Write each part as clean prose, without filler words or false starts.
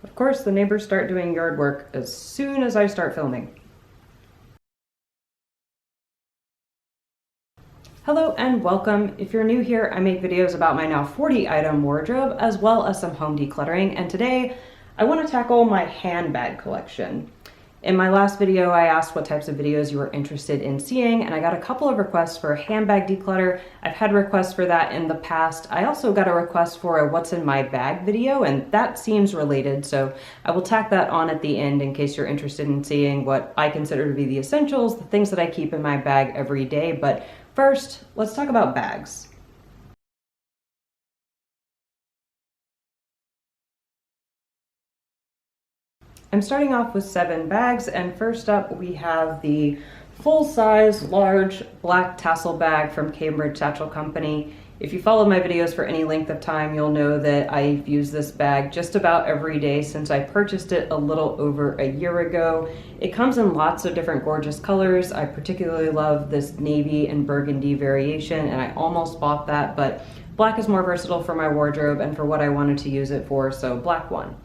Of course, the neighbors start doing yard work as soon as I start filming. Hello and welcome. If you're new here, I make videos about my now 40 item wardrobe as well as some home decluttering, and today I want to tackle my handbag collection. In my last video, I asked what types of videos you were interested in seeing, and I got a couple of requests for a handbag declutter. I've had requests for that in the past. I also got a request for a what's in my bag video, and that seems related, so I will tack that on at the end in case you're interested in seeing what I consider to be the essentials, the things that I keep in my bag every day. But first, let's talk about bags. I'm starting off with 7 bags, and first up we have the full-size large black tassel bag from Cambridge Satchel Company. If you follow my videos for any length of time, you'll know that I've used this bag just about every day since I purchased it a little over a year ago. It comes in lots of different gorgeous colors. I particularly love this navy and burgundy variation, and I almost bought that, but black is more versatile for my wardrobe and for what I wanted to use it for, so black won.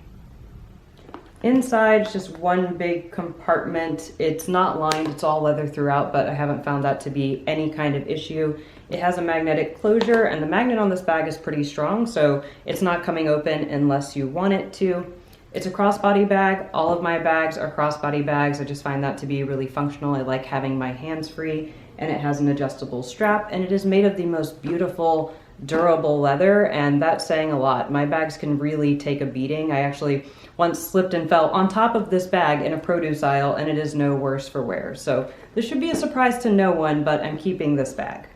Inside, just one big compartment. It's not lined, it's all leather throughout, but I haven't found that to be any kind of issue. It has a magnetic closure, and the magnet on this bag is pretty strong, so it's not coming open unless you want it to. It's a crossbody bag. All of my bags are crossbody bags. I just find that to be really functional. I like having my hands free, and it has an adjustable strap, and it is made of the most beautiful, durable leather, and that's saying a lot. My bags can really take a beating. I actually once slipped and fell on top of this bag in a produce aisle, and it is no worse for wear. So this should be a surprise to no one, but I'm keeping this bag.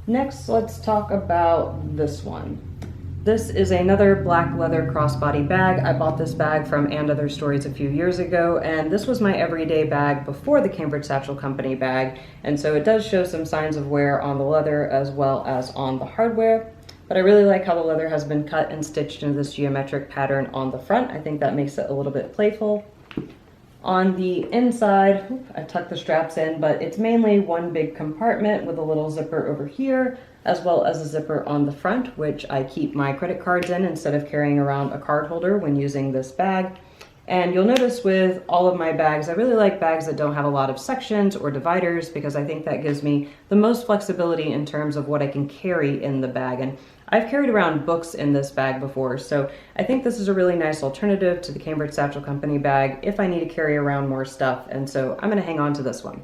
Next, let's talk about this one. This is another black leather crossbody bag. I bought this bag from And Other Stories a few years ago, and this was my everyday bag before the Cambridge Satchel Company bag, and so it does show some signs of wear on the leather as well as on the hardware. But I really like how the leather has been cut and stitched into this geometric pattern on the front. I think that makes it a little bit playful. On the inside, I tucked the straps in, but it's mainly one big compartment with a little zipper over here, as well as a zipper on the front, which I keep my credit cards in instead of carrying around a card holder when using this bag. And you'll notice with all of my bags, I really like bags that don't have a lot of sections or dividers because I think that gives me the most flexibility in terms of what I can carry in the bag. And I've carried around books in this bag before, so I think this is a really nice alternative to the Cambridge Satchel Company bag if I need to carry around more stuff, and so I'm going to hang on to this one.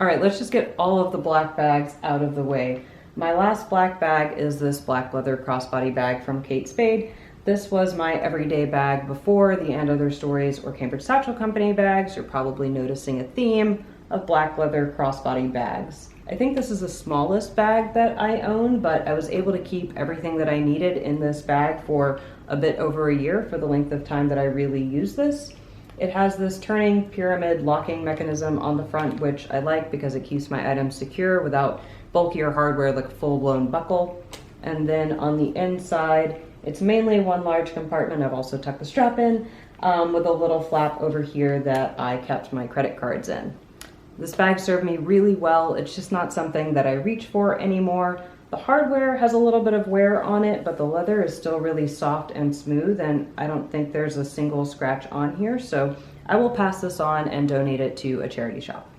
All right, let's just get all of the black bags out of the way. My last black bag is this black leather crossbody bag from Kate Spade. This was my everyday bag before the And Other Stories or Cambridge Satchel Company bags. You're probably noticing a theme of black leather crossbody bags. I think this is the smallest bag that I own, but I was able to keep everything that I needed in this bag for a bit over a year for the length of time that I really use this. It has this turning pyramid locking mechanism on the front, which I like because it keeps my items secure without bulkier hardware like a full-blown buckle. And then on the inside, it's mainly one large compartment. I've also tucked the strap in with a little flap over here that I kept my credit cards in. This bag served me really well. It's just not something that I reach for anymore. The hardware has a little bit of wear on it, but the leather is still really soft and smooth, and I don't think there's a single scratch on here, so I will pass this on and donate it to a charity shop.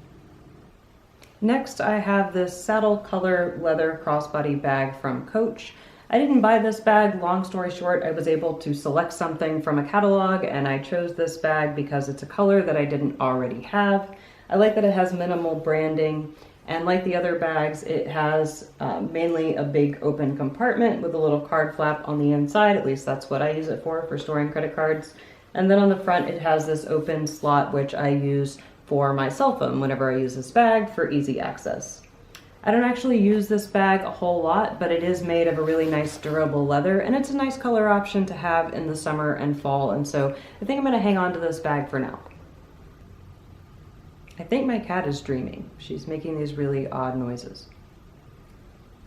Next, I have this saddle color leather crossbody bag from Coach. I didn't buy this bag. Long story short, I was able to select something from a catalog, and I chose this bag because it's a color that I didn't already have. I like that it has minimal branding, and like the other bags, it has mainly a big open compartment with a little card flap on the inside. At least that's what I use it for storing credit cards. And then on the front, it has this open slot, which I use for my cell phone whenever I use this bag for easy access. I don't actually use this bag a whole lot, but it is made of a really nice durable leather, and it's a nice color option to have in the summer and fall, and so I think I'm going to hang on to this bag for now. I think my cat is dreaming. She's making these really odd noises.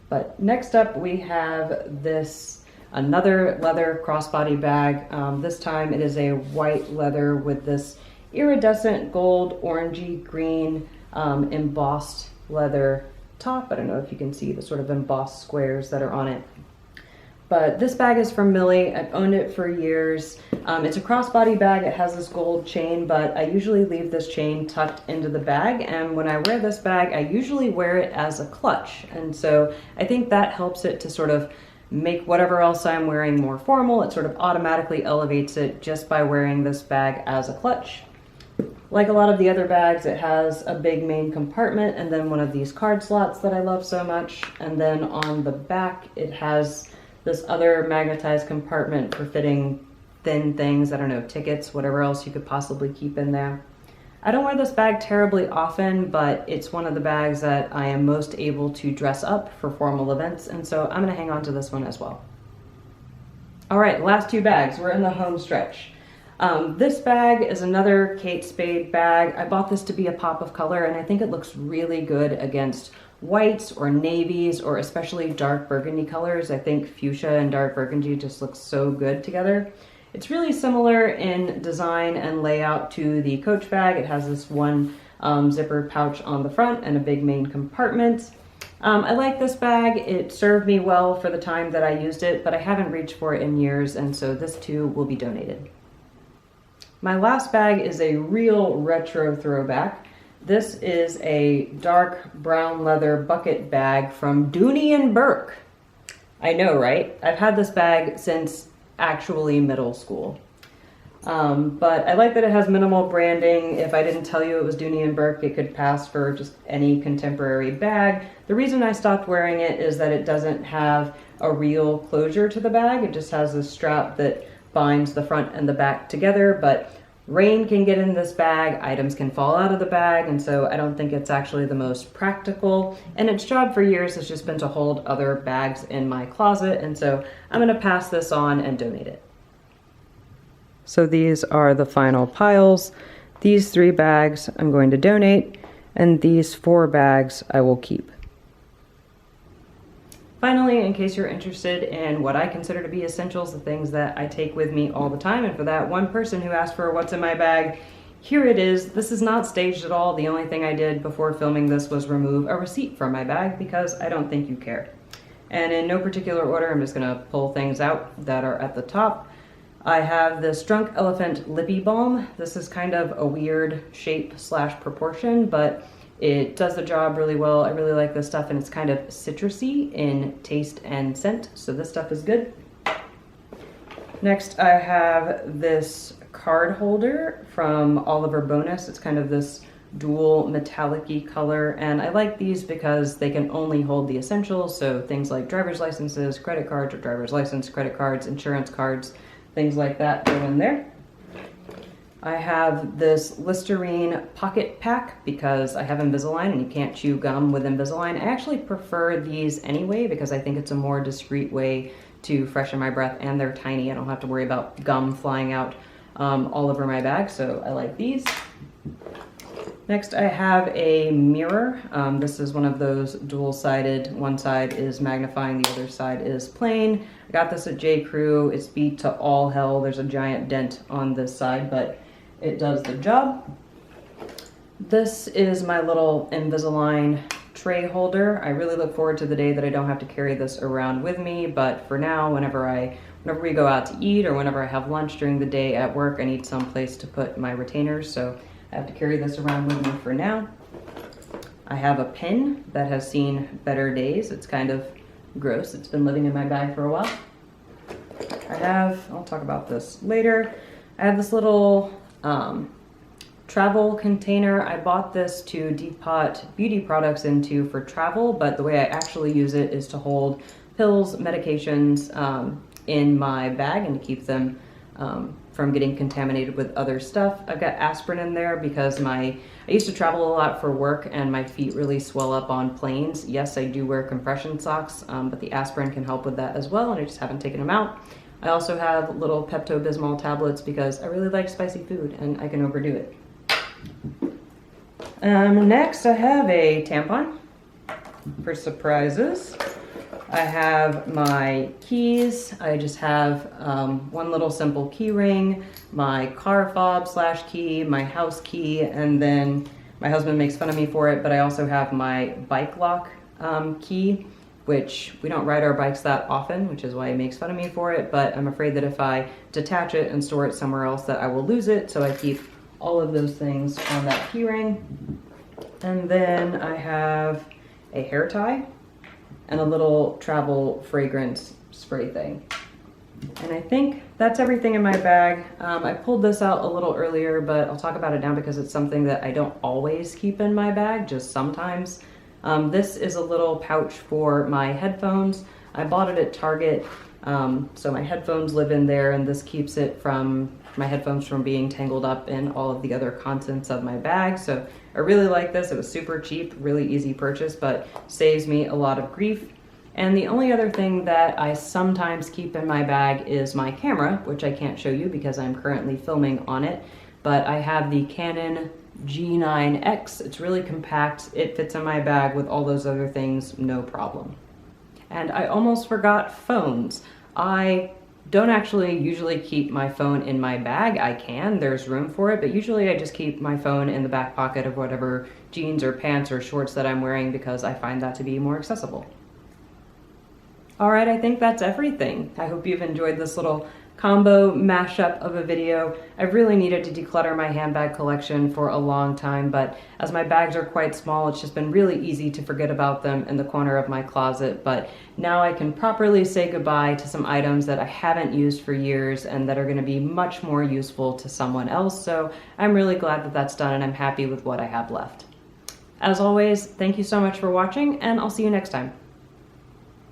But next up we have another leather crossbody bag. This time it is a white leather with this iridescent gold, orangey green embossed leather top. I don't know if you can see the sort of embossed squares that are on it. But this bag is from Millie. I've owned it for years. It's a crossbody bag. It has this gold chain, but I usually leave this chain tucked into the bag. And when I wear this bag, I usually wear it as a clutch. And so I think that helps it to sort of make whatever else I'm wearing more formal. It sort of automatically elevates it just by wearing this bag as a clutch. Like a lot of the other bags, it has a big main compartment and then one of these card slots that I love so much. And then on the back, it has this other magnetized compartment for fitting thin things, I don't know, tickets, whatever else you could possibly keep in there. I don't wear this bag terribly often, but it's one of the bags that I am most able to dress up for formal events, and so I'm gonna hang on to this one as well. All right, last two bags, we're in the home stretch. This bag is another Kate Spade bag. I bought this to be a pop of color, and I think it looks really good against whites or navies or especially dark burgundy colors. I think fuchsia and dark burgundy just looks so good together. It's really similar in design and layout to the Coach bag. It has this one zipper pouch on the front and a big main compartment. I like this bag. It served me well for the time that I used it, but I haven't reached for it in years, and so this too will be donated. My last bag is a real retro throwback. This is a dark brown leather bucket bag from Dooney and Bourke. I know, right? I've had this bag since actually middle school. But I like that it has minimal branding. If I didn't tell you it was Dooney and Bourke, it could pass for just any contemporary bag. The reason I stopped wearing it is that it doesn't have a real closure to the bag. It just has this strap that binds the front and the back together, but rain can get in this bag, items can fall out of the bag, and so I don't think it's actually the most practical. And its job for years has just been to hold other bags in my closet, and so I'm gonna pass this on and donate it. So these are the final piles. These 3 bags I'm going to donate, and these 4 bags I will keep. Finally, in case you're interested in what I consider to be essentials, the things that I take with me all the time, and for that one person who asked for what's in my bag, here it is. This is not staged at all. The only thing I did before filming this was remove a receipt from my bag because I don't think you care. And in no particular order, I'm just gonna pull things out that are at the top. I have this Drunk Elephant Lippy Balm. This is kind of a weird shape / proportion, but it does the job really well. I really like this stuff, and it's kind of citrusy in taste and scent, so this stuff is good. Next, I have this card holder from Oliver Bonus. It's kind of this dual metallic-y color, and I like these because they can only hold the essentials, so things like driver's licenses, credit cards, or driver's license, credit cards, insurance cards, things like that go in there. I have this Listerine pocket pack because I have Invisalign and you can't chew gum with Invisalign. I actually prefer these anyway because I think it's a more discreet way to freshen my breath, and they're tiny. I don't have to worry about gum flying out all over my bag, so I like these. Next, I have a mirror. This is one of those dual-sided. One side is magnifying, the other side is plain. I got this at J. Crew. It's beat to all hell. There's a giant dent on this side, but it does the job. This is my little Invisalign tray holder. I really look forward to the day that I don't have to carry this around with me, but for now, whenever we go out to eat or whenever I have lunch during the day at work, I need some place to put my retainers, so I have to carry this around with me for now. I have a pin that has seen better days. It's kind of gross. It's been living in my bag for a while. I'll talk about this later. I have this little travel container. I bought this to depot beauty products into for travel, but the way I actually use it is to hold pills, medications in my bag and to keep them from getting contaminated with other stuff. I've got aspirin in there because I used to travel a lot for work and my feet really swell up on planes. Yes, I do wear compression socks, but the aspirin can help with that as well, and I just haven't taken them out. I also have little Pepto-Bismol tablets because I really like spicy food and I can overdo it. Next, I have a tampon for surprises. I have my keys. I just have one little simple key ring, my car fob / key, my house key, and then my husband makes fun of me for it, but I also have my bike lock key, which we don't ride our bikes that often, which is why he makes fun of me for it, but I'm afraid that if I detach it and store it somewhere else that I will lose it, so I keep all of those things on that keyring. And then I have a hair tie and a little travel fragrance spray thing. And I think that's everything in my bag. I pulled this out a little earlier, but I'll talk about it now because it's something that I don't always keep in my bag, just sometimes. This is a little pouch for my headphones. I bought it at Target, so my headphones live in there, and this keeps my headphones from being tangled up in all of the other contents of my bag. So I really like this. It was super cheap, really easy purchase, but saves me a lot of grief. And the only other thing that I sometimes keep in my bag is my camera, which I can't show you because I'm currently filming on it, but I have the Canon G9X. It's really compact. It fits in my bag with all those other things, no problem. And I almost forgot phones. I don't actually usually keep my phone in my bag. I can, there's room for it, but usually I just keep my phone in the back pocket of whatever jeans or pants or shorts that I'm wearing because I find that to be more accessible. All right, I think that's everything. I hope you've enjoyed this little combo mashup of a video. I've really needed to declutter my handbag collection for a long time, but as my bags are quite small, it's just been really easy to forget about them in the corner of my closet. But now I can properly say goodbye to some items that I haven't used for years and that are going to be much more useful to someone else. So I'm really glad that that's done, and I'm happy with what I have left. As always, thank you so much for watching, and I'll see you next time.